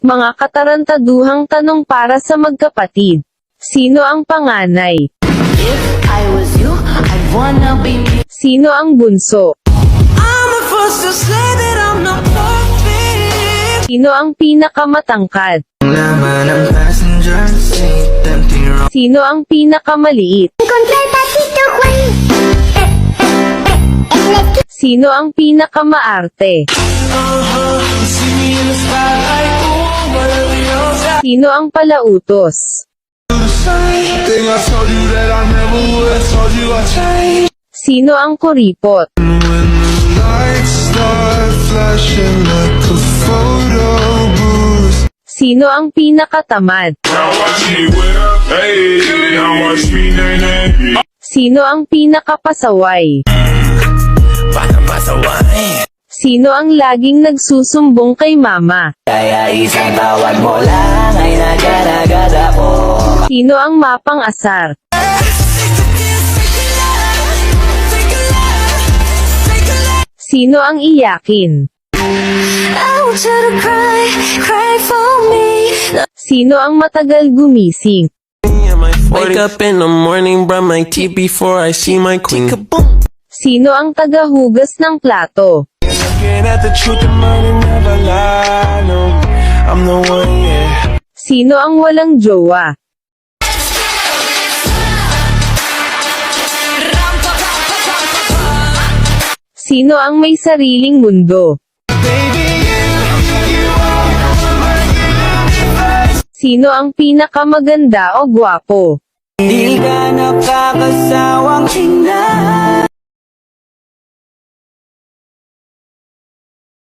Mga katarantaduhang tanong para sa magkapatid. Sino ang panganay? If I was you, I'd wanna be me. Sino ang bunso? I'm the first to say that I'm not perfect. Sino ang pinakamatangkad? Laman ng passenger seat, empty room. Sino ang pinakamaliit? Sino ang pinakamaarte? See me in the spotlight, ooh, whatever you're Sino ang palautos? Think I told you that I never would, told you I changed. Sino ang kuripot? When the lights start flashing like a photo booth. Sino ang pinakatamad? Now watch me whip, hey, now watch me nay. Sino ang pinakapasaway? Para masaway. Sino ang laging nagsusumbong kay mama? Kaya isang tawag mo lang ay nagad ako. Sino ang mapang-asar? Sino ang iyakin? I want you to cry, cry for me. Sino ang matagal gumising? Wake up in the morning, brush my teeth before I see my queen. Sino ang tagahugas ng plato? Looking at the truth, the money never lie. No, I'm the one, yeah. Sino ang walang jowa? Sino ang may sariling mundo? Sino ang pinakamaganda o gwapo? Di ka nakakasawang tingnan.